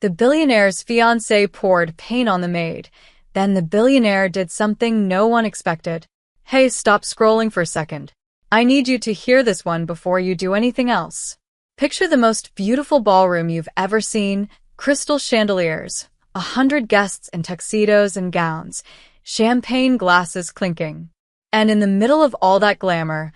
The billionaire's fiancé poured paint on the maid. Then the billionaire did something no one expected. Hey, stop scrolling for a second. I need you to hear this one before you do anything else. Picture the most beautiful ballroom you've ever seen, crystal chandeliers, 100 guests in tuxedos and gowns, champagne glasses clinking. And in the middle of all that glamour,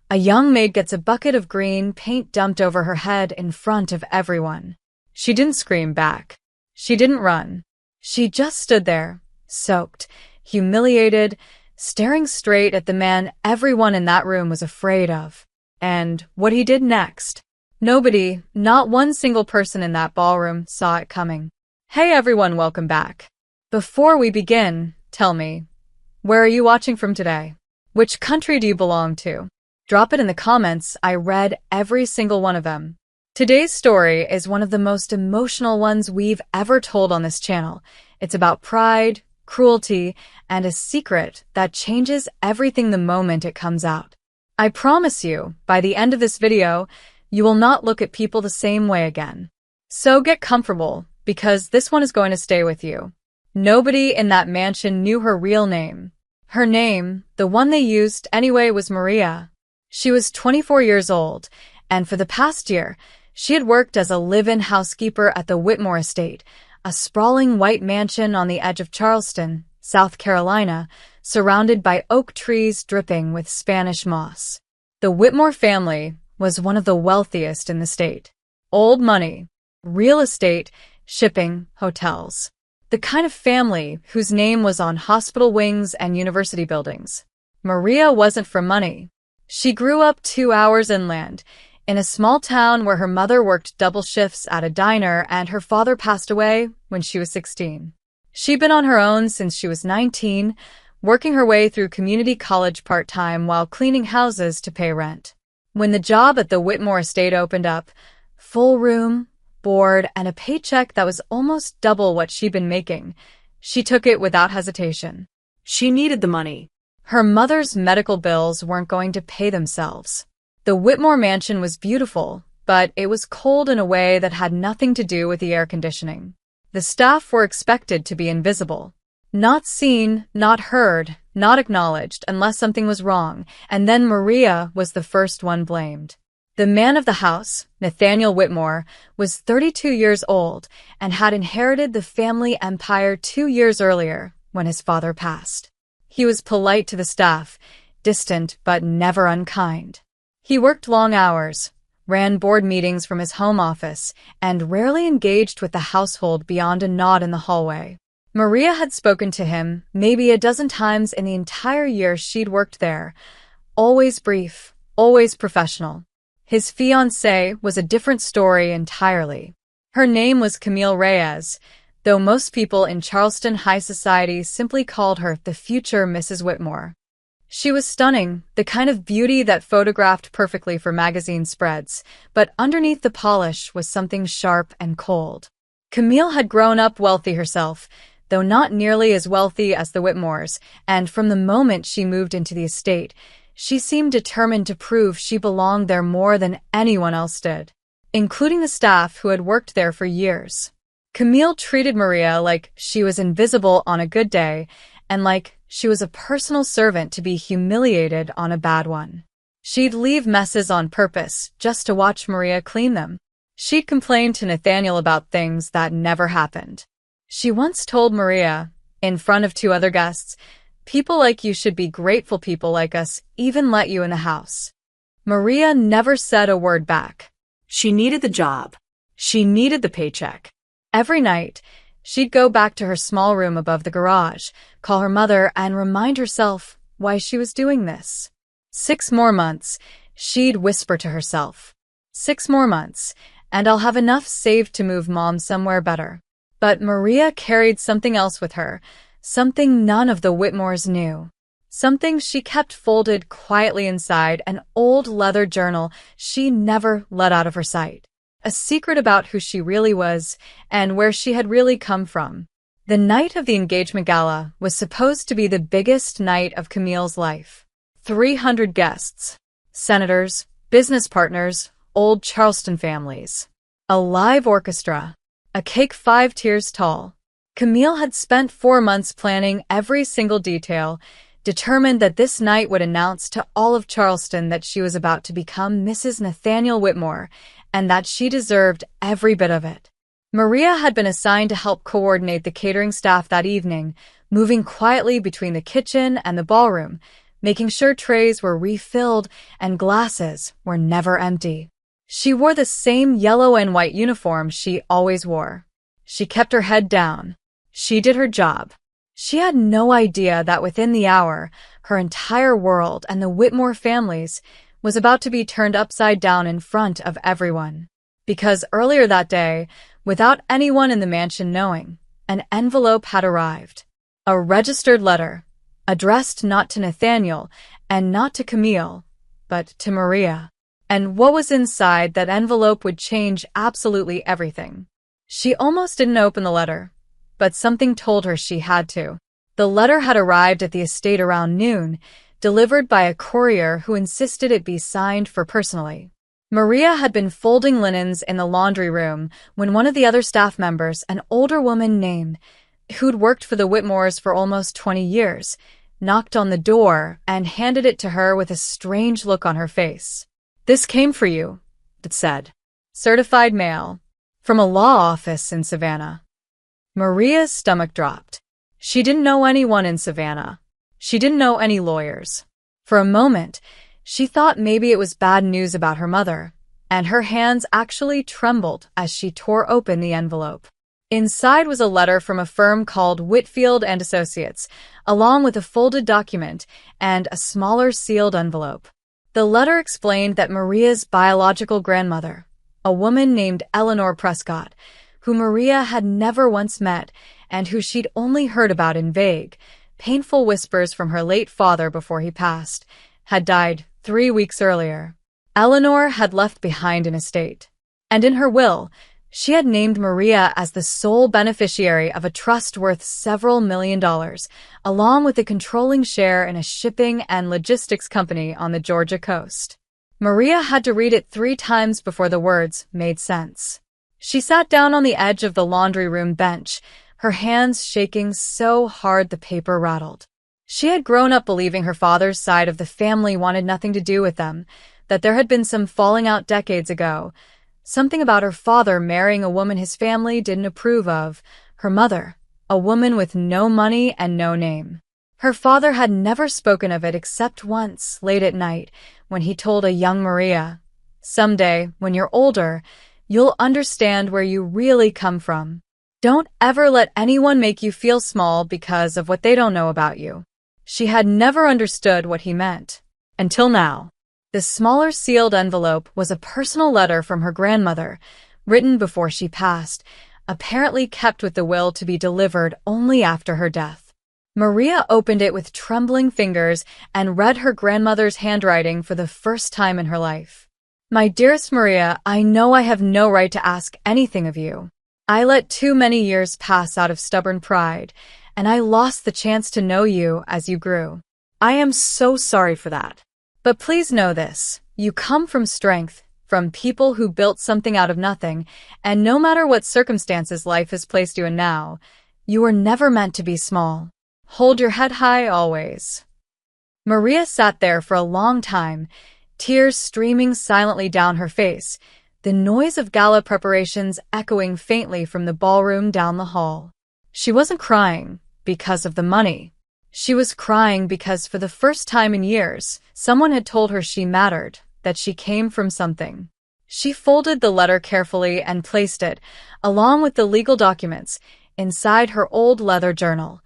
a young maid gets a bucket of green paint dumped over her head in front of everyone. She didn't scream back. She didn't run. She just stood there, soaked, humiliated, staring straight at the man everyone in that room was afraid of. And what he did next, nobody, not one single person in that ballroom, saw it coming. Hey everyone, welcome back. Before we begin, tell me, where are you watching from today? Which country do you belong to? Drop it in the comments. I read every single one of them. Today's story is one of the most emotional ones we've ever told on this channel. It's about pride, cruelty, and a secret that changes everything the moment it comes out. I promise you, by the end of this video, you will not look at people the same way again. So get comfortable, because this one is going to stay with you. Nobody in that mansion knew her real name. Her name, the one they used anyway, was Maria. She was 24 years old, and for the past year, she had worked as a live-in housekeeper at the Whitmore estate, a sprawling white mansion on the edge of Charleston, South Carolina, surrounded by oak trees dripping with Spanish moss. The Whitmore family was one of the wealthiest in the state. Old money, real estate, shipping, hotels. The kind of family whose name was on hospital wings and university buildings. Maria wasn't from money. She grew up 2 hours inland, in a small town where her mother worked double shifts at a diner and her father passed away when she was 16. She'd been on her own since she was 19, working her way through community college part-time while cleaning houses to pay rent. When the job at the Whitmore estate opened up, full room, board, and a paycheck that was almost double what she'd been making, she took it without hesitation. She needed the money. Her mother's medical bills weren't going to pay themselves. The Whitmore mansion was beautiful, but it was cold in a way that had nothing to do with the air conditioning. The staff were expected to be invisible. Not seen, not heard, not acknowledged unless something was wrong, and then Maria was the first one blamed. The man of the house, Nathaniel Whitmore, was 32 years old and had inherited the family empire 2 years earlier when his father passed. He was polite to the staff, distant but never unkind. He worked long hours, ran board meetings from his home office, and rarely engaged with the household beyond a nod in the hallway. Maria had spoken to him maybe a dozen times in the entire year she'd worked there. Always brief, always professional. His fiancée was a different story entirely. Her name was Camille Reyes, though most people in Charleston high society simply called her the future Mrs. Whitmore. She was stunning, the kind of beauty that photographed perfectly for magazine spreads, but underneath the polish was something sharp and cold. Camille had grown up wealthy herself, though not nearly as wealthy as the Whitmores, and from the moment she moved into the estate, she seemed determined to prove she belonged there more than anyone else did, including the staff who had worked there for years. Camille treated Maria like she was invisible on a good day and like she was a personal servant to be humiliated on a bad one. She'd leave messes on purpose just to watch Maria clean them. She'd complain to Nathaniel about things that never happened. She once told Maria, in front of 2 other guests, "People like you should be grateful people like us even let you in the house." Maria never said a word back. She needed the job. She needed the paycheck. Every night, she'd go back to her small room above the garage, call her mother, and remind herself why she was doing this. 6 more months, she'd whisper to herself. 6 more months, and I'll have enough saved to move Mom somewhere better. But Maria carried something else with her, something none of the Whitmores knew. Something she kept folded quietly inside an old leather journal she never let out of her sight. A secret about who she really was and where she had really come from. The night of the engagement gala was supposed to be the biggest night of Camille's life. 300 guests, senators, business partners, old Charleston families. A live orchestra. a cake 5 tiers tall. Camille had spent 4 months planning every single detail, determined that this night would announce to all of Charleston that she was about to become Mrs. Nathaniel Whitmore, and that she deserved every bit of it. Maria had been assigned to help coordinate the catering staff that evening, moving quietly between the kitchen and the ballroom, making sure trays were refilled and glasses were never empty. She wore the same yellow and white uniform she always wore. She kept her head down. She did her job. She had no idea that within the hour, her entire world and the Whitmore families was about to be turned upside down in front of everyone. Because earlier that day, without anyone in the mansion knowing, an envelope had arrived. A registered letter, addressed not to Nathaniel and not to Camille, but to Maria. And what was inside that envelope would change absolutely everything. She almost didn't open the letter, but something told her she had to. The letter had arrived at the estate around noon, delivered by a courier who insisted it be signed for personally. Maria had been folding linens in the laundry room when one of the other staff members, an older woman named, who'd worked for the Whitmores for almost 20 years, knocked on the door and handed it to her with a strange look on her face. "This came for you," it said. "Certified mail. From a law office in Savannah." Maria's stomach dropped. She didn't know anyone in Savannah. She didn't know any lawyers. For a moment, she thought maybe it was bad news about her mother, and her hands actually trembled as she tore open the envelope. Inside was a letter from a firm called Whitfield and Associates, along with a folded document and a smaller sealed envelope. The letter explained that Maria's biological grandmother, a woman named Eleanor Prescott, who Maria had never once met and who she'd only heard about in vague, painful whispers from her late father before he passed, had died 3 weeks earlier. Eleanor had left behind an estate, and in her will, she had named Maria as the sole beneficiary of a trust worth several $1,000,000, along with a controlling share in a shipping and logistics company on the Georgia coast. Maria had to read it 3 times before the words made sense. She sat down on the edge of the laundry room bench, her hands shaking so hard the paper rattled. She had grown up believing her father's side of the family wanted nothing to do with them, that there had been some falling out decades ago, something about her father marrying a woman his family didn't approve of, her mother, a woman with no money and no name. Her father had never spoken of it except once, late at night, when he told a young Maria, "Someday, when you're older, you'll understand where you really come from. Don't ever let anyone make you feel small because of what they don't know about you." She had never understood what he meant. Until now. The smaller sealed envelope was a personal letter from her grandmother, written before she passed, apparently kept with the will to be delivered only after her death. Maria opened it with trembling fingers and read her grandmother's handwriting for the first time in her life. "My dearest Maria, I know I have no right to ask anything of you. I let too many years pass out of stubborn pride, and I lost the chance to know you as you grew. I am so sorry for that. But please know this, you come from strength, from people who built something out of nothing, and no matter what circumstances life has placed you in now, you were never meant to be small. Hold your head high always." Maria sat there for a long time, tears streaming silently down her face, the noise of gala preparations echoing faintly from the ballroom down the hall. She wasn't crying because of the money. She was crying because for the first time in years, someone had told her she mattered, that she came from something. She folded the letter carefully and placed it, along with the legal documents, inside her old leather journal,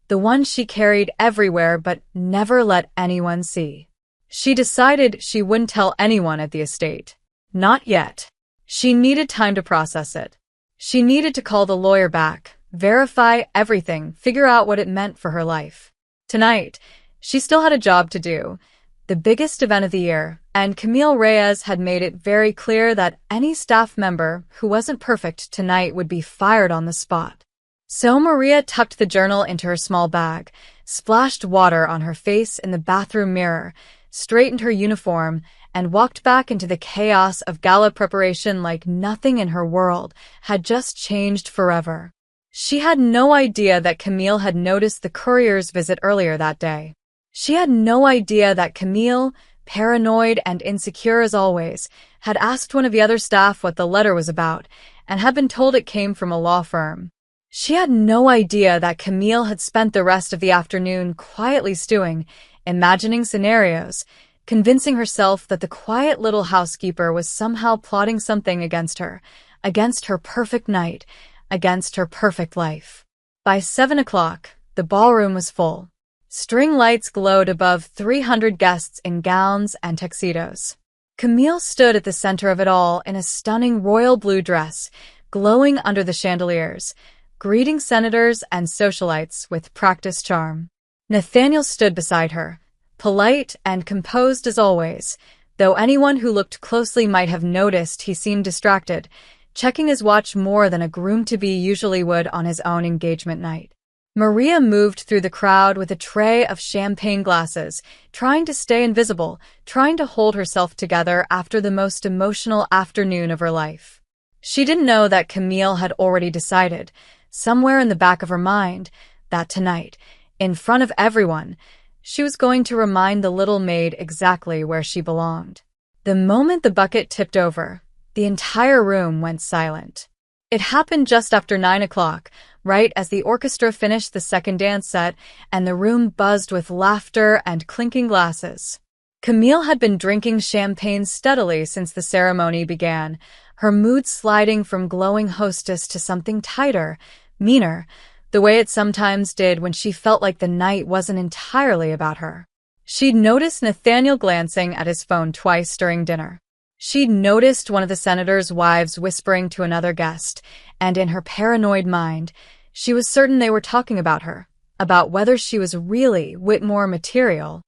the one she carried everywhere but never let anyone see. She decided she wouldn't tell anyone at the estate. Not yet. She needed time to process it. She needed to call the lawyer back, verify everything, figure out what it meant for her life. Tonight, she still had a job to do, the biggest event of the year, and Camille Reyes had made it very clear that any staff member who wasn't perfect tonight would be fired on the spot. So Maria tucked the journal into her small bag, splashed water on her face in the bathroom mirror, straightened her uniform, and walked back into the chaos of gala preparation like nothing in her world had just changed forever. She had no idea that Camille had noticed the courier's visit earlier that day. She had no idea that Camille, paranoid and insecure as always, had asked one of the other staff what the letter was about and had been told it came from a law firm. She had no idea that Camille had spent the rest of the afternoon quietly stewing, imagining scenarios, convincing herself that the quiet little housekeeper was somehow plotting something against her perfect night, against her perfect life. By 7 o'clock, the ballroom was full. String lights glowed above 300 guests in gowns and tuxedos. Camille stood at the center of it all in a stunning royal blue dress, glowing under the chandeliers, greeting senators and socialites with practiced charm. Nathaniel stood beside her, polite and composed as always, though anyone who looked closely might have noticed he seemed distracted, checking his watch more than a groom-to-be usually would on his own engagement night. Maria moved through the crowd with a tray of champagne glasses, trying to stay invisible, trying to hold herself together after the most emotional afternoon of her life. She didn't know that Camille had already decided, somewhere in the back of her mind, that tonight, in front of everyone, she was going to remind the little maid exactly where she belonged. The moment the bucket tipped over, the entire room went silent. It happened just after 9 o'clock, right as the orchestra finished the second dance set, and the room buzzed with laughter and clinking glasses. Camille had been drinking champagne steadily since the ceremony began, her mood sliding from glowing hostess to something tighter, meaner, the way it sometimes did when she felt like the night wasn't entirely about her. She'd noticed Nathaniel glancing at his phone twice during dinner. She'd noticed one of the senator's wives whispering to another guest, and in her paranoid mind, she was certain they were talking about her, about whether she was really Whitmore material.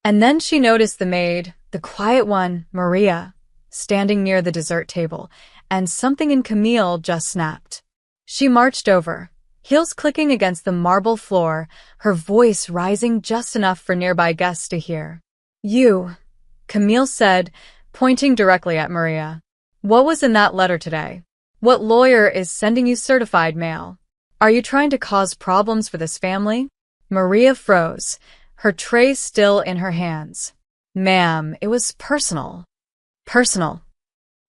And then she noticed the maid, the quiet one, Maria, standing near the dessert table, and something in Camille just snapped. She marched over, heels clicking against the marble floor, her voice rising just enough for nearby guests to hear. "You," Camille said, pointing directly at Maria. "What was in that letter today? What lawyer is sending you certified mail? Are you trying to cause problems for this family?" Maria froze, her tray still in her hands. "Ma'am, it was personal." "Personal?"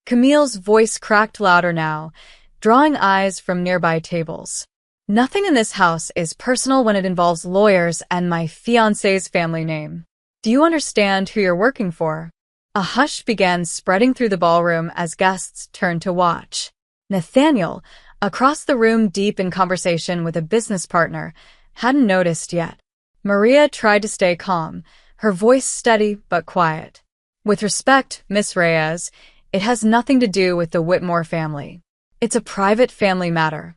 Camille's voice cracked louder now, drawing eyes from nearby tables. "Nothing in this house is personal when it involves lawyers and my fiancé's family name. Do you understand who you're working for?" A hush began spreading through the ballroom as guests turned to watch. Nathaniel, across the room deep in conversation with a business partner, hadn't noticed yet. Maria tried to stay calm, her voice steady but quiet. "With respect, Miss Reyes, it has nothing to do with the Whitmore family. It's a private family matter."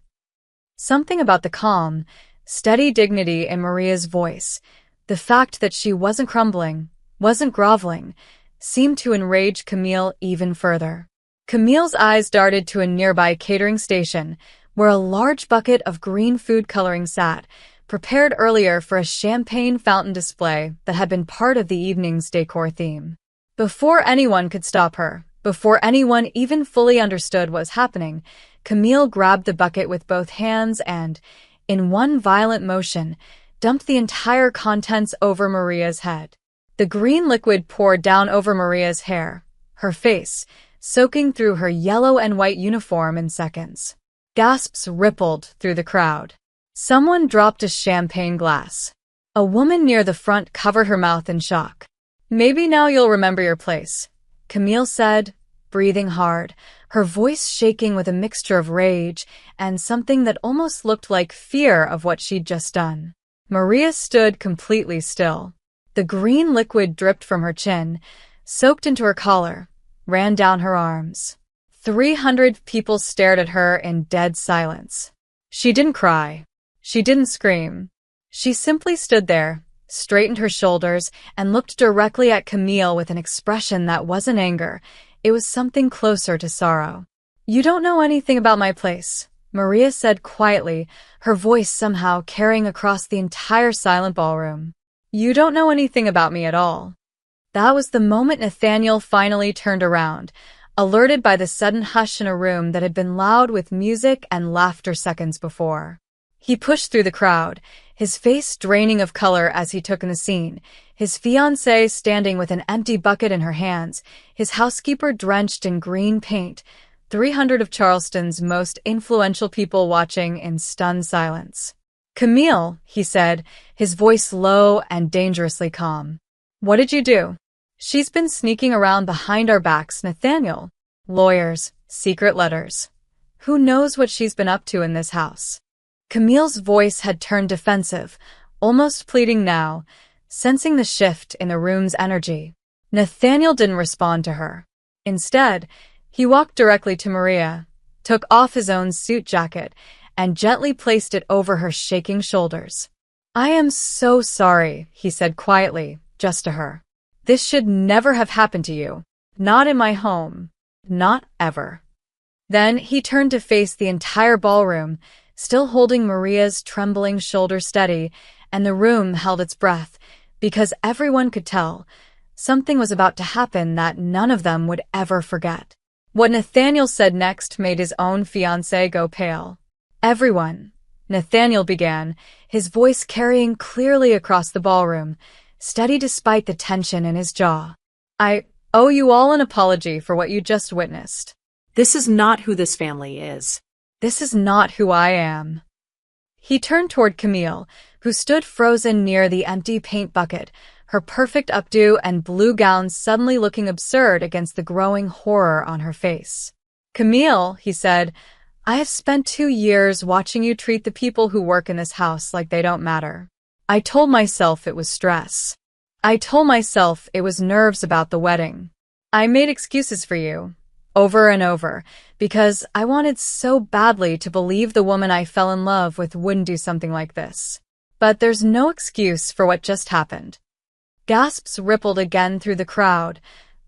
Something about the calm, steady dignity in Maria's voice, the fact that she wasn't crumbling, wasn't groveling, seemed to enrage Camille even further. Camille's eyes darted to a nearby catering station, where a large bucket of green food coloring sat, prepared earlier for a champagne fountain display that had been part of the evening's decor theme. Before anyone could stop her, before anyone even fully understood what was happening, Camille grabbed the bucket with both hands and, in one violent motion, dumped the entire contents over Maria's head. The green liquid poured down over Maria's hair, her face, soaking through her yellow and white uniform in seconds. Gasps rippled through the crowd. Someone dropped a champagne glass. A woman near the front covered her mouth in shock. "Maybe now you'll remember your place," Camille said, breathing hard, her voice shaking with a mixture of rage and something that almost looked like fear of what she'd just done. Maria stood completely still. The green liquid dripped from her chin, soaked into her collar, ran down her arms. 300 people stared at her in dead silence. She didn't cry. She didn't scream. She simply stood there, straightened her shoulders, and looked directly at Camille with an expression that wasn't anger. It was something closer to sorrow. "You don't know anything about my place," Maria said quietly, her voice somehow carrying across the entire silent ballroom. "You don't know anything about me at all." That was the moment Nathaniel finally turned around, alerted by the sudden hush in a room that had been loud with music and laughter seconds before. He pushed through the crowd, his face draining of color as he took in the scene, his fiancée standing with an empty bucket in her hands, his housekeeper drenched in green paint, 300 of Charleston's most influential people watching in stunned silence. "Camille," he said, his voice low and dangerously calm. "What did you do?" "She's been sneaking around behind our backs, Nathaniel. Lawyers, secret letters. Who knows what she's been up to in this house?" Camille's voice had turned defensive, almost pleading now, sensing the shift in the room's energy. Nathaniel didn't respond to her. Instead, he walked directly to Maria, took off his own suit jacket, and gently placed it over her shaking shoulders. "I am so sorry," he said quietly, just to her. "This should never have happened to you. Not in my home. Not ever." Then he turned to face the entire ballroom, still holding Maria's trembling shoulder steady, and the room held its breath, because everyone could tell something was about to happen that none of them would ever forget. What Nathaniel said next made his own fiancée go pale. "Everyone," Nathaniel began, his voice carrying clearly across the ballroom, steady despite the tension in his jaw. "I owe you all an apology for what you just witnessed. This is not who this family is. This is not who I am." He turned toward Camille, who stood frozen near the empty paint bucket, her perfect updo and blue gown suddenly looking absurd against the growing horror on her face. "Camille," he said, "I have spent 2 years watching you treat the people who work in this house like they don't matter. I told myself it was stress. I told myself it was nerves about the wedding. I made excuses for you, over and over, because I wanted so badly to believe the woman I fell in love with wouldn't do something like this. But there's no excuse for what just happened." Gasps rippled again through the crowd,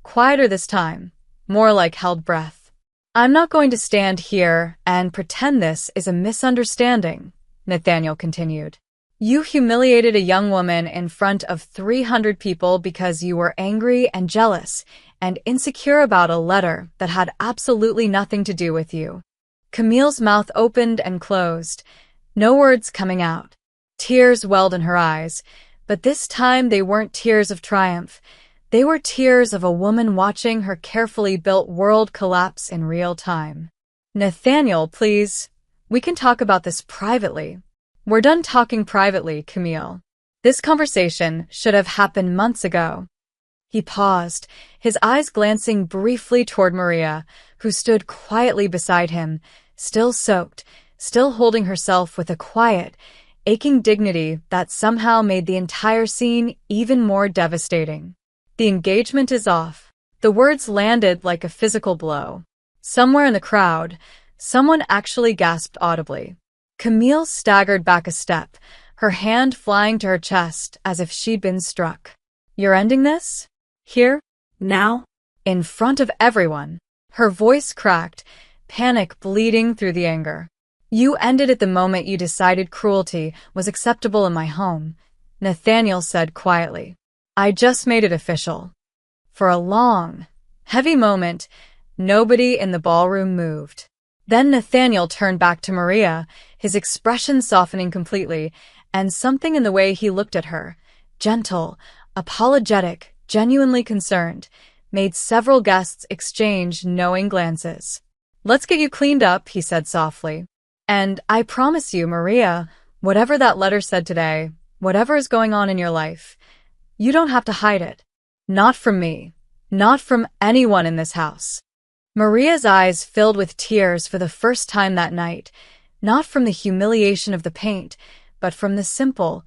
quieter this time, more like held breath. "I'm not going to stand here and pretend this is a misunderstanding," Nathaniel continued. "You humiliated a young woman in front of 300 people because you were angry and jealous and insecure about a letter that had absolutely nothing to do with you." Camille's mouth opened and closed, no words coming out. Tears welled in her eyes, but this time they weren't tears of triumph. They were tears of a woman watching her carefully built world collapse in real time. "Nathaniel, please. We can talk about this privately." "We're done talking privately, Camille. This conversation should have happened months ago." He paused, his eyes glancing briefly toward Maria, who stood quietly beside him, still soaked, still holding herself with a quiet, aching dignity that somehow made the entire scene even more devastating. "The engagement is off." The words landed like a physical blow. Somewhere in the crowd, someone actually gasped audibly. Camille staggered back a step, her hand flying to her chest as if she'd been struck. "You're ending this? Here? Now?" In front of everyone. Her voice cracked, panic bleeding through the anger. "You ended it the moment you decided cruelty was acceptable in my home," Nathaniel said quietly. "I just made it official." For a long, heavy moment, nobody in the ballroom moved. Then Nathaniel turned back to Maria, his expression softening completely, and something in the way he looked at her, gentle, apologetic, genuinely concerned, made several guests exchange knowing glances. "Let's get you cleaned up," he said softly. "And I promise you, Maria, whatever that letter said today, whatever is going on in your life, you don't have to hide it. Not from me. Not from anyone in this house." Maria's eyes filled with tears for the first time that night, not from the humiliation of the paint, but from the simple,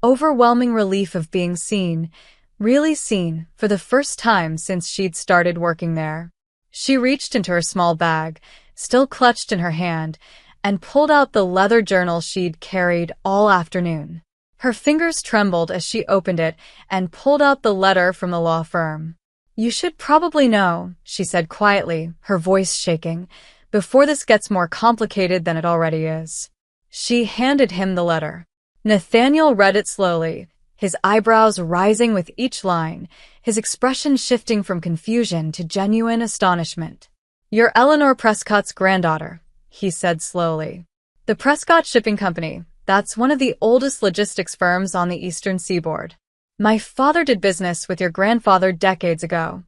overwhelming relief of being seen, really seen, for the first time since she'd started working there. She reached into her small bag, still clutched in her hand, and pulled out the leather journal she'd carried all afternoon. Her fingers trembled as she opened it and pulled out the letter from the law firm. "You should probably know," she said quietly, her voice shaking, "before this gets more complicated than it already is." She handed him the letter. Nathaniel read it slowly, his eyebrows rising with each line, his expression shifting from confusion to genuine astonishment. "You're Eleanor Prescott's granddaughter," he said slowly. "The Prescott Shipping Company, that's one of the oldest logistics firms on the Eastern Seaboard. My father did business with your grandfather decades ago."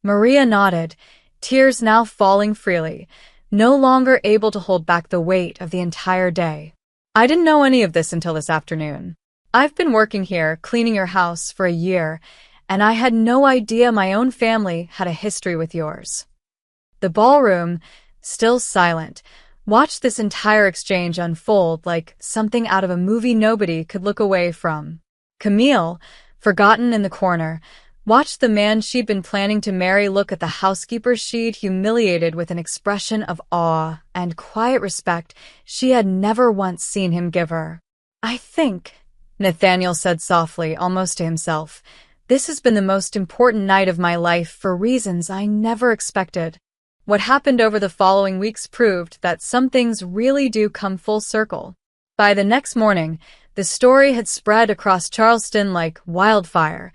Maria nodded, tears now falling freely, no longer able to hold back the weight of the entire day. "I didn't know any of this until this afternoon. I've been working here, cleaning your house, for a year, and I had no idea my own family had a history with yours." The ballroom, still silent, watched this entire exchange unfold like something out of a movie nobody could look away from. Camille, forgotten in the corner, watched the man she'd been planning to marry look at the housekeeper she'd humiliated with an expression of awe and quiet respect she had never once seen him give her. "I think," Nathaniel said softly, almost to himself, "this has been the most important night of my life for reasons I never expected." What happened over the following weeks proved that some things really do come full circle. By the next morning, the story had spread across Charleston like wildfire,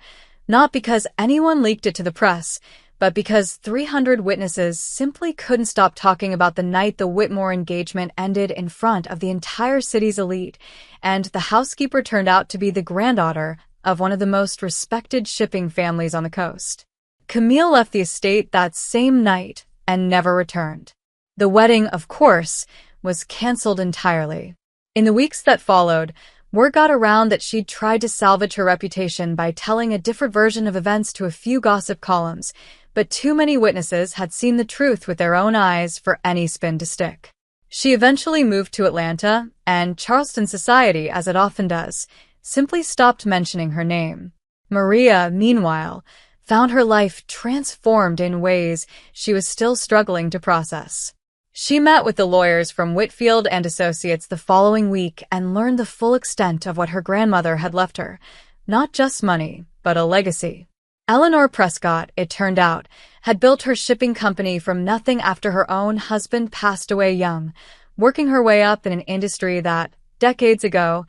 not because anyone leaked it to the press, but because 300 witnesses simply couldn't stop talking about the night the Whitmore engagement ended in front of the entire city's elite, and the housekeeper turned out to be the granddaughter of one of the most respected shipping families on the coast. Camille left the estate that same night and never returned. The wedding, of course, was canceled entirely. In the weeks that followed, word got around that she'd tried to salvage her reputation by telling a different version of events to a few gossip columns, but too many witnesses had seen the truth with their own eyes for any spin to stick. She eventually moved to Atlanta, and Charleston society, as it often does, simply stopped mentioning her name. Maria, meanwhile, found her life transformed in ways she was still struggling to process. She met with the lawyers from Whitfield and Associates the following week and learned the full extent of what her grandmother had left her, not just money, but a legacy. Eleanor Prescott, it turned out, had built her shipping company from nothing after her own husband passed away young, working her way up in an industry that, decades ago,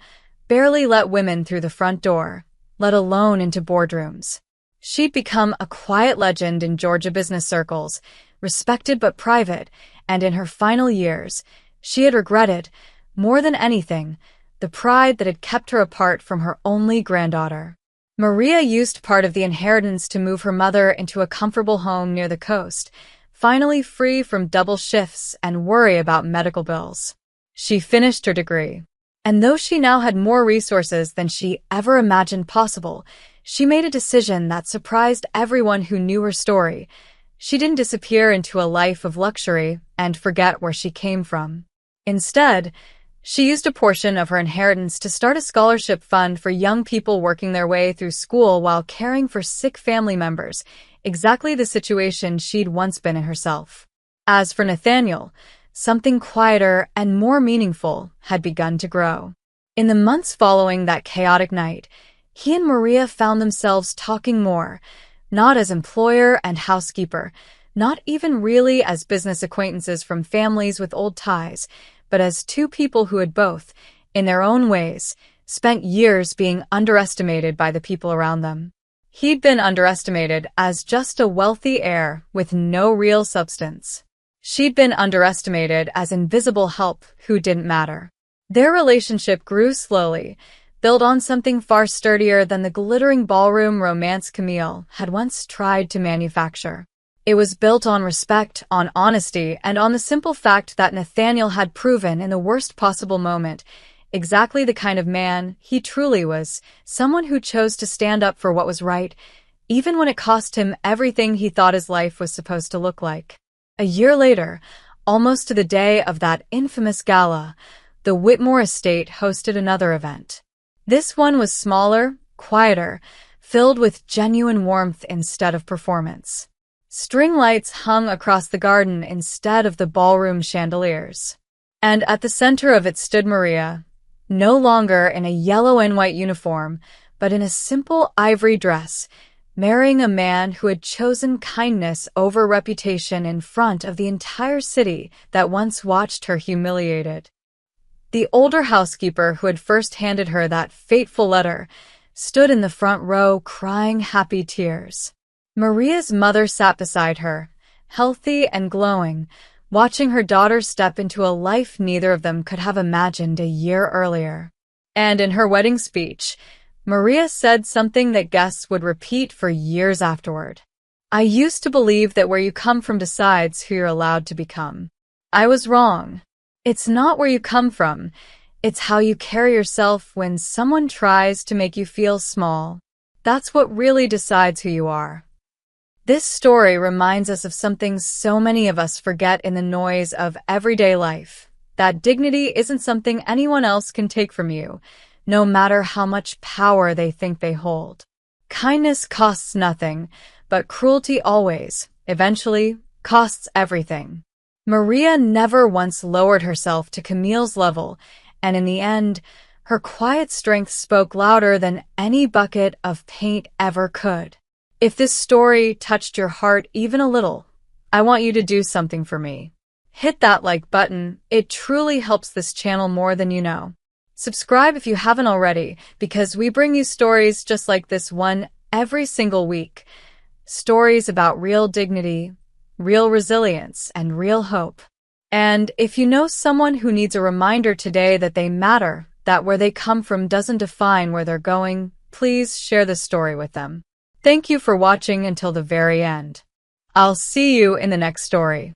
barely let women through the front door, let alone into boardrooms. She'd become a quiet legend in Georgia business circles, respected but private, and in her final years, she had regretted, more than anything, the pride that had kept her apart from her only granddaughter. Maria used part of the inheritance to move her mother into a comfortable home near the coast, finally free from double shifts and worry about medical bills. She finished her degree. And though she now had more resources than she ever imagined possible, she made a decision that surprised everyone who knew her story. She didn't disappear into a life of luxury and forget where she came from. Instead, she used a portion of her inheritance to start a scholarship fund for young people working their way through school while caring for sick family members, exactly the situation she'd once been in herself. As for Nathaniel, something quieter and more meaningful had begun to grow. In the months following that chaotic night, he and Maria found themselves talking more, not as employer and housekeeper, not even really as business acquaintances from families with old ties, but as two people who had both, in their own ways, spent years being underestimated by the people around them. He'd been underestimated as just a wealthy heir with no real substance. She'd been underestimated as invisible help who didn't matter. Their relationship grew slowly, built on something far sturdier than the glittering ballroom romance Camille had once tried to manufacture. It was built on respect, on honesty, and on the simple fact that Nathaniel had proven in the worst possible moment exactly the kind of man he truly was, someone who chose to stand up for what was right, even when it cost him everything he thought his life was supposed to look like. A year later, almost to the day of that infamous gala, the Whitmore estate hosted another event. This one was smaller, quieter, filled with genuine warmth instead of performance. String lights hung across the garden instead of the ballroom chandeliers. And at the center of it stood Maria, no longer in a yellow and white uniform, but in a simple ivory dress, marrying a man who had chosen kindness over reputation in front of the entire city that once watched her humiliated. The older housekeeper who had first handed her that fateful letter stood in the front row crying happy tears. Maria's mother sat beside her, healthy and glowing, watching her daughter step into a life neither of them could have imagined a year earlier. And in her wedding speech, Maria said something that guests would repeat for years afterward. "I used to believe that where you come from decides who you're allowed to become. I was wrong. It's not where you come from, it's how you carry yourself when someone tries to make you feel small. That's what really decides who you are." This story reminds us of something so many of us forget in the noise of everyday life, that dignity isn't something anyone else can take from you, no matter how much power they think they hold. Kindness costs nothing, but cruelty always, eventually, costs everything. Maria never once lowered herself to Camille's level, and in the end, her quiet strength spoke louder than any bucket of paint ever could. If this story touched your heart even a little, I want you to do something for me. Hit that like button, it truly helps this channel more than you know. Subscribe if you haven't already, because we bring you stories just like this one every single week. Stories about real dignity, real resilience, and real hope. And if you know someone who needs a reminder today that they matter, that where they come from doesn't define where they're going, please share this story with them. Thank you for watching until the very end. I'll see you in the next story.